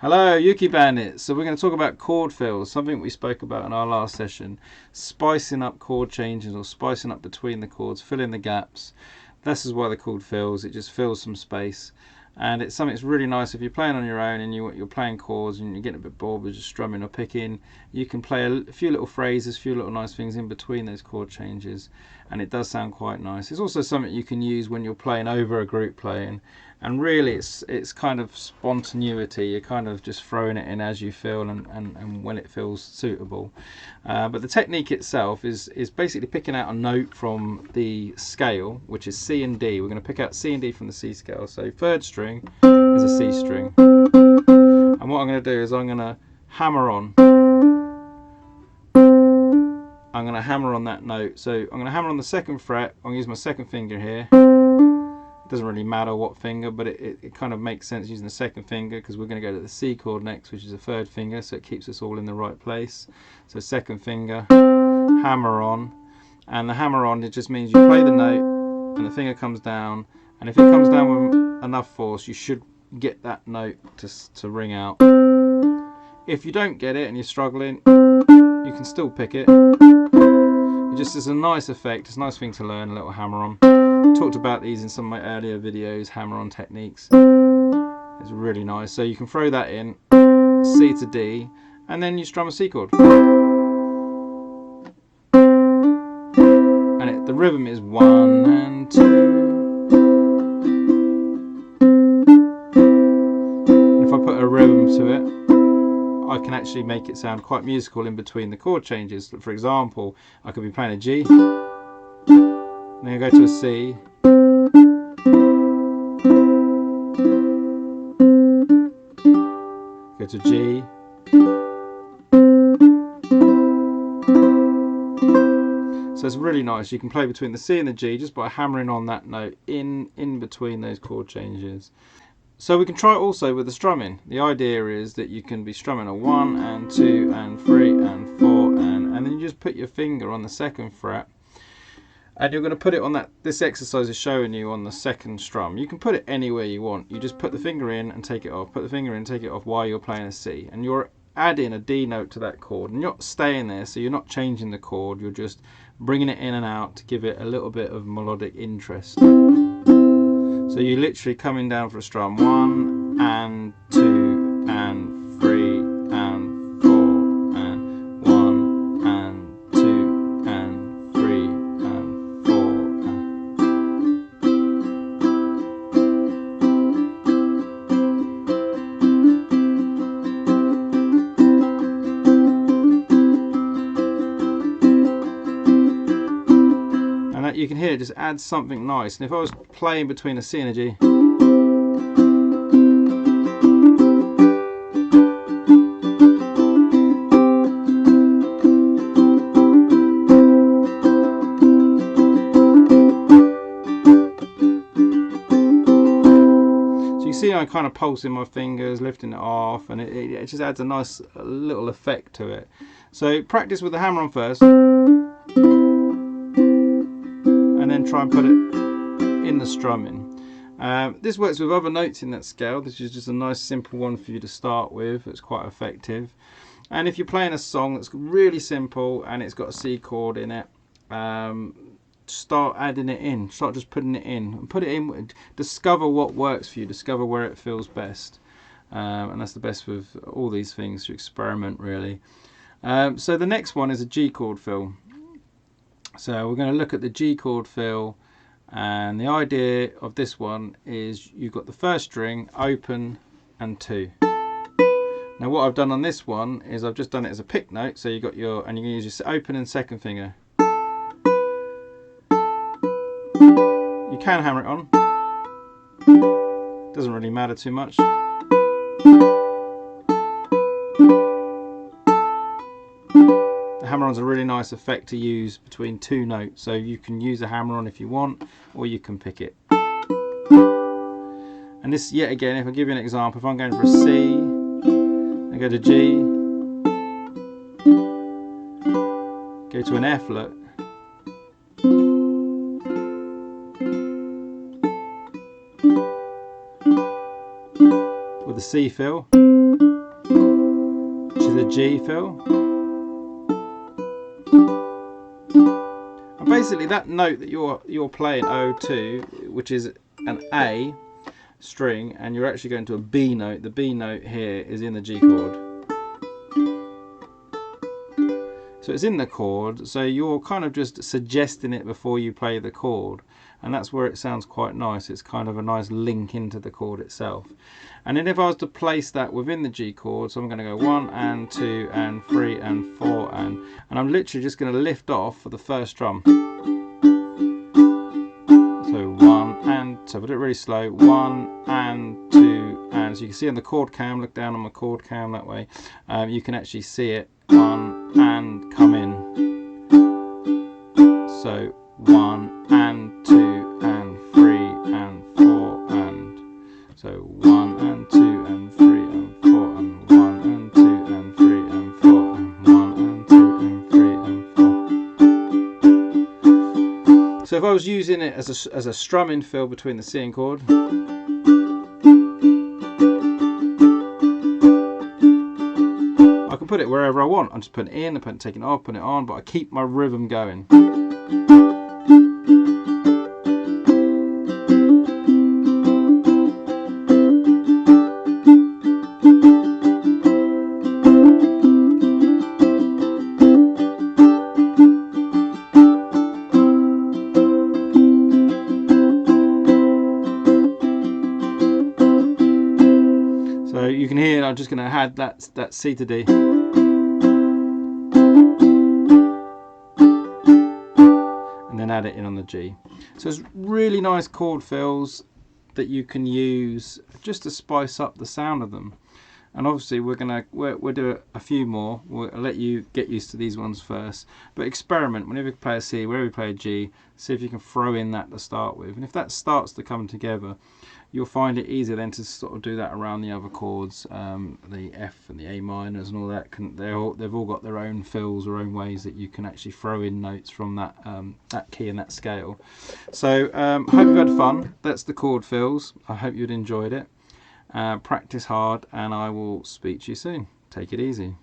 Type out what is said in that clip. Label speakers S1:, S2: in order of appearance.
S1: Hello, Yuki Bandits. So we're going to talk about chord fills, something we spoke about in our last session. Spicing up chord changes or spicing up between the chords, filling the gaps. This is why they're called fills. It just fills some space. And it's something that's really nice if you're playing on your own and you're playing chords and you're getting a bit bored with just strumming or picking. You can play a few little phrases, a few little nice things in between those chord changes, and it does sound quite nice. It's also something you can use when you're playing over a group playing, and really it's kind of spontaneity. You're kind of just throwing it in as you feel and when it feels suitable. But the technique itself is basically picking out a note from the scale, which is C and D. We're going to pick out C and D from the C scale. So third string is a C string, and what I'm going to do is I'm going to hammer on. I'm going to hammer on that note. So I'm going to hammer on the second fret. I'm going to use my second finger here. It doesn't really matter what finger, but it kind of makes sense using the second finger because we're going to go to the C chord next, which is the third finger, so it keeps us all in the right place. So second finger, hammer on, and the hammer on, it just means you play the note and the finger comes down, and if it comes down with enough force, you should get that note to ring out. If you don't get it and you're struggling, you can still pick it. It just is a nice effect. It's a nice thing to learn, a little hammer on. Talked about these in some of my earlier videos, hammer on techniques. It's really nice. So you can throw that in, C to D, and then you strum a C chord. And the rhythm is 1 and 2. And if I put a rhythm to it, I can actually make it sound quite musical in between the chord changes. For example, I could be playing a G, then I go to a C, go to G, so it's really nice. You can play between the C and the G just by hammering on that note in between those chord changes. So we can try it also with the strumming. The idea is that you can be strumming a 1 and 2 and 3 and 4 and then you just put your finger on the second fret, and you're going to put it on that. This exercise is showing you on the second strum. You can put it anywhere you want. You just put the finger in and take it off, put the finger in and take it off while you're playing a C, and you're adding a D note to that chord, and you're not staying there, so you're not changing the chord, you're just bringing it in and out to give it a little bit of melodic interest. So you're literally coming down for a strum, 1 and 2 and 3 and 4 and 1 and 2 and 3 and 4 and that, you can hear it just adds something nice. And if I was playing between a C and a G, see I'm kind of pulsing my fingers, lifting it off, and it just adds a nice little effect to it. So practice with the hammer on first, and then try and put it in the strumming. This works with other notes in that scale. This is just a nice simple one for you to start with. It's quite effective. And if you're playing a song that's really simple and it's got a C chord in it, start adding it in, start just putting it in, and put it in, discover what works for you, discover where it feels best, and that's the best with all these things, to experiment really. So the next one is a G chord fill. So we're going to look at the G chord fill, and the idea of this one is you've got the first string open and 2. Now what I've done on this one is I've just done it as a pick note, so you've got your, and you're going to use your open and second finger. You can hammer it on, doesn't really matter too much. The hammer-on's a really nice effect to use between two notes, so you can use a hammer-on if you want, or you can pick it. And this, yet again, if I give you an example, if I'm going for a C, I go to G, go to an F, look. With a C fill. is a G fill. And basically that note that you're playing O2, which is an A string, and you're actually going to a B note. The B note here is in the G chord. So it's in the chord, so you're kind of just suggesting it before you play the chord, and that's where it sounds quite nice. It's kind of a nice link into the chord itself. And then if I was to place that within the G chord, so I'm going to go 1 and 2 and 3 and 4 and I'm literally just going to lift off for the first drum. So 1 and, so put it really slow, 1 and 2 and, so you can see on the chord cam, look down on the chord cam that way, you can actually see it, 1 and come in. So 1 and 2 and 3 and 4 and, so 1 and 2 and 3 and 4 and 1 and 2 and 3 and 4 and 1 and 2 and 3 and 4. So if I was using it as a strumming fill between the C and chord, I can put it wherever I want. I'm just putting it in, I'm taking it off, putting it on, but I keep my rhythm going. So you can hear I'm just going to add that C to D. And then add it in on the G. So it's really nice chord fills that you can use just to spice up the sound of them. And obviously we'll do a few more. We'll let you get used to these ones first, but experiment whenever you play a C, wherever you play a G, see if you can throw in that to start with, and if that starts to come together, you'll find it easier then to sort of do that around the other chords, the F and the A minors and all that. They've all got their own fills or own ways that you can actually throw in notes from that key and that scale. So hope you've had fun. That's the chord fills. I hope you'd enjoyed it. Practice hard, and I will speak to you soon. Take it easy.